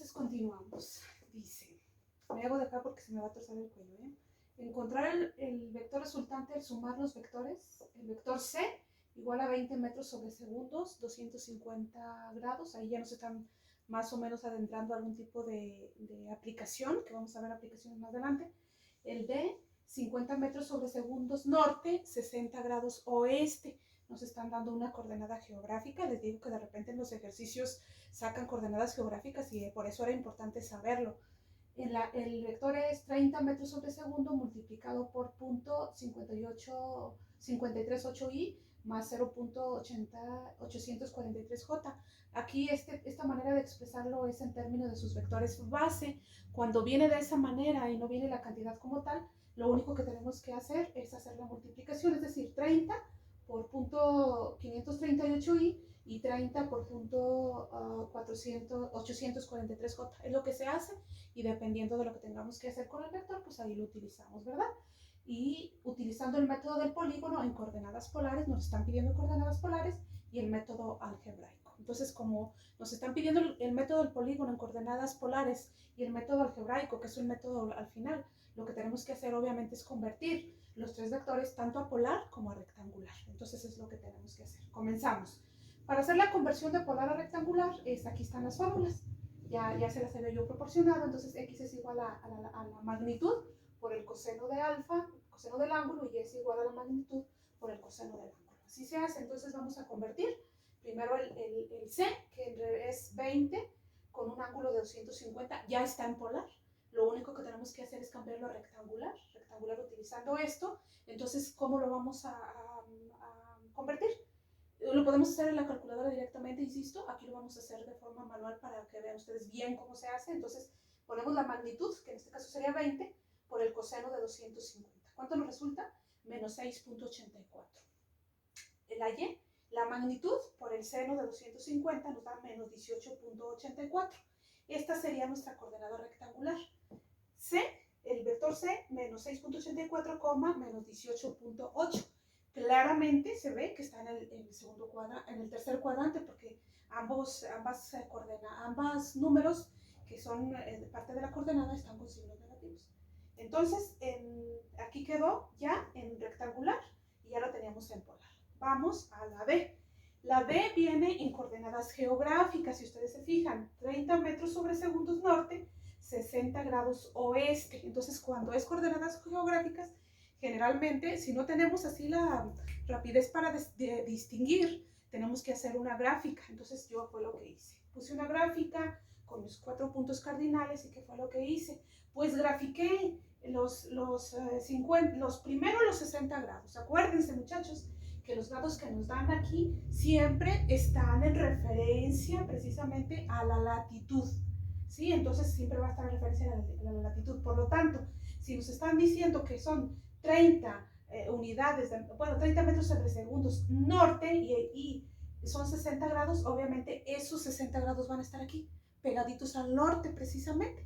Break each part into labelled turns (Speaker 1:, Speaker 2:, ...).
Speaker 1: Entonces continuamos. Dice, me hago de acá porque se me va a torcer el cuello, ¿eh? Encontrar el vector resultante al sumar los vectores. El vector C igual a 20 metros sobre segundos, 250 grados. Ahí ya nos están más o menos adentrando a algún tipo de aplicación, que vamos a ver aplicaciones más adelante. El D, 50 metros sobre segundos norte, 60 grados oeste. Nos están dando una coordenada geográfica. Les digo que de repente en los ejercicios sacan coordenadas geográficas y por eso era importante saberlo. El vector es 30 metros sobre segundo multiplicado por punto 538i más 0.843j. Aquí esta manera de expresarlo es en términos de sus vectores base. Cuando viene de esa manera y no viene la cantidad como tal, lo único que tenemos que hacer es hacer la multiplicación, es decir, 30 por punto 538i y 30 por punto 843j. Es lo que se hace y dependiendo de lo que tengamos que hacer con el vector, pues ahí lo utilizamos, ¿verdad? Y utilizando el método del polígono en coordenadas polares, nos están pidiendo coordenadas polares y el método algebraico. Entonces, como nos están pidiendo el método del polígono en coordenadas polares y el método algebraico, que es un método al final, lo que tenemos que hacer obviamente es convertir los tres vectores tanto a polar como a rectangular. Entonces es lo que tenemos que hacer. Comenzamos. Para hacer la conversión de polar a rectangular, aquí están las fórmulas. Ya se las había yo proporcionado, entonces x es igual a la magnitud por el coseno de alfa, coseno del ángulo, y es igual a la magnitud por el coseno del ángulo. Así se hace, entonces vamos a convertir primero el C, que es 20, con un ángulo de 250, ya está en polar. Lo único que tenemos que hacer es cambiarlo a rectangular utilizando esto. Entonces, ¿cómo lo vamos a convertir? Lo podemos hacer en la calculadora directamente, insisto. Aquí lo vamos a hacer de forma manual para que vean ustedes bien cómo se hace. Entonces, ponemos la magnitud, que en este caso sería 20, por el coseno de 250. ¿Cuánto nos resulta? Menos 6.84. La Y, la magnitud por el seno de 250 nos da menos 18.84. Esta sería nuestra coordenada rectangular. C, el vector C, menos 6.84, menos 18.8. Claramente se ve que está en el tercer cuadrante, porque ambos números que son parte de la coordenada están con signos negativos. Entonces, aquí quedó ya en rectangular y ya lo teníamos en polar. Vamos a la B. La B viene en coordenadas geográficas, si ustedes se fijan, 30 metros sobre segundos norte, 60 grados oeste. Entonces, cuando es coordenadas geográficas, generalmente, si no tenemos así la rapidez para distinguir, tenemos que hacer una gráfica. Entonces, yo fue lo que hice. Puse una gráfica con los 4 puntos cardinales. ¿Y qué fue lo que hice? Pues grafiqué primero los 60 grados. Acuérdense, muchachos, que los grados que nos dan aquí siempre están en referencia precisamente a la latitud. ¿Sí? Entonces siempre va a estar en referencia a la latitud. Por lo tanto, si nos están diciendo que son 30 30 metros sobre segundos norte y son 60 grados, obviamente esos 60 grados van a estar aquí, pegaditos al norte precisamente.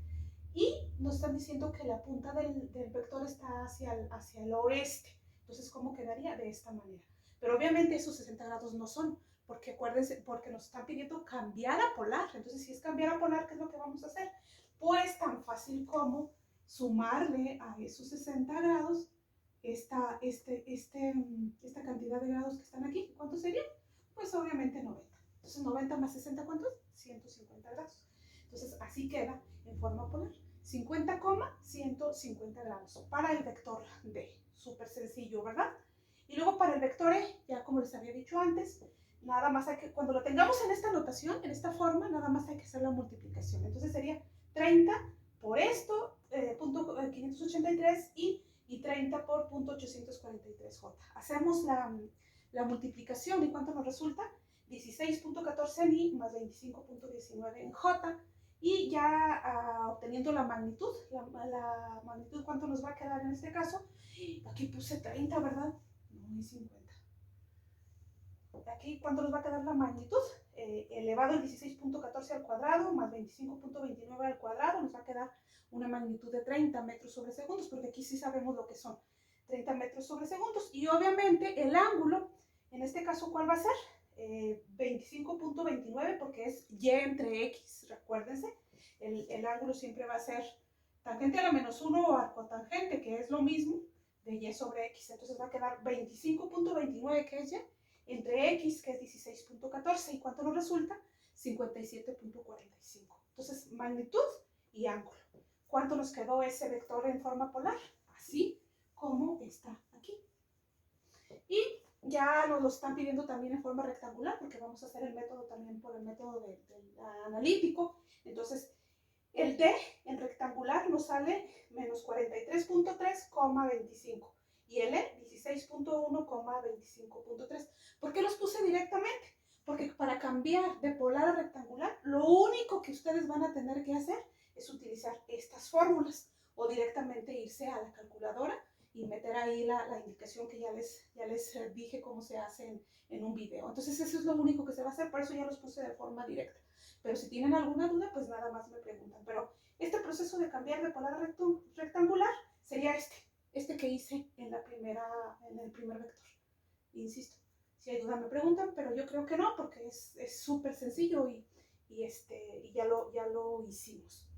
Speaker 1: Y nos están diciendo que la punta del vector está hacia el oeste. Entonces, ¿cómo quedaría? De esta manera. Pero obviamente esos 60 grados no son, porque acuérdense, porque nos están pidiendo cambiar a polar. Entonces, si es cambiar a polar, ¿qué es lo que vamos a hacer? Pues tan fácil como sumarle a esos 60 grados esta cantidad de grados que están aquí. ¿Cuánto sería? Pues obviamente 90. Entonces, 90 más 60, ¿cuánto es? 150 grados. Entonces, así queda en forma polar. 50, 150 grados para el vector D. Súper sencillo, ¿verdad? Y luego para el vector E, ya como les había dicho antes, nada más hay que, cuando lo tengamos en esta notación, en esta forma, nada más hay que hacer la multiplicación. Entonces sería 30 por esto, punto 583 y 30 por punto 843J. Hacemos la multiplicación y ¿cuánto nos resulta? 16.14 en I más 25.19 en J. Y ya obteniendo la magnitud, la magnitud, ¿cuánto nos va a quedar en este caso? Aquí puse 30, ¿verdad? No, es 50. Aquí, ¿cuánto nos va a quedar la magnitud? Elevado el 16.14 al cuadrado más 25.29 al cuadrado, nos va a quedar una magnitud de 30 metros sobre segundos, porque aquí sí sabemos lo que son 30 metros sobre segundos. Y obviamente el ángulo, en este caso, ¿cuál va a ser? 25.29, porque es Y entre X, recuérdense. el ángulo siempre va a ser tangente a la -1 o arcotangente, que es lo mismo de y sobre x. Entonces va a quedar 25.29, que es y, entre x, que es 16.14. ¿Y cuánto nos resulta? 57.45. Entonces, magnitud y ángulo. ¿Cuánto nos quedó ese vector en forma polar? Así como está aquí. Y ya nos lo están pidiendo también en forma rectangular, porque vamos a hacer el método también por el método del analítico. Entonces, el D en rectangular nos sale menos 43.3,25 y el E 16.1,25.3. ¿Por qué los puse directamente? Porque para cambiar de polar a rectangular, lo único que ustedes van a tener que hacer es utilizar estas fórmulas o directamente irse a la calculadora y meter ahí la indicación que ya les dije cómo se hace en un video. Entonces eso es lo único que se va a hacer, por eso ya los puse de forma directa. Pero si tienen alguna duda, pues nada más me preguntan. Pero este proceso de cambiar de polar a rectangular sería este que hice en el primer vector. Insisto, si hay duda me preguntan, pero yo creo que no, porque es súper sencillo y ya lo hicimos.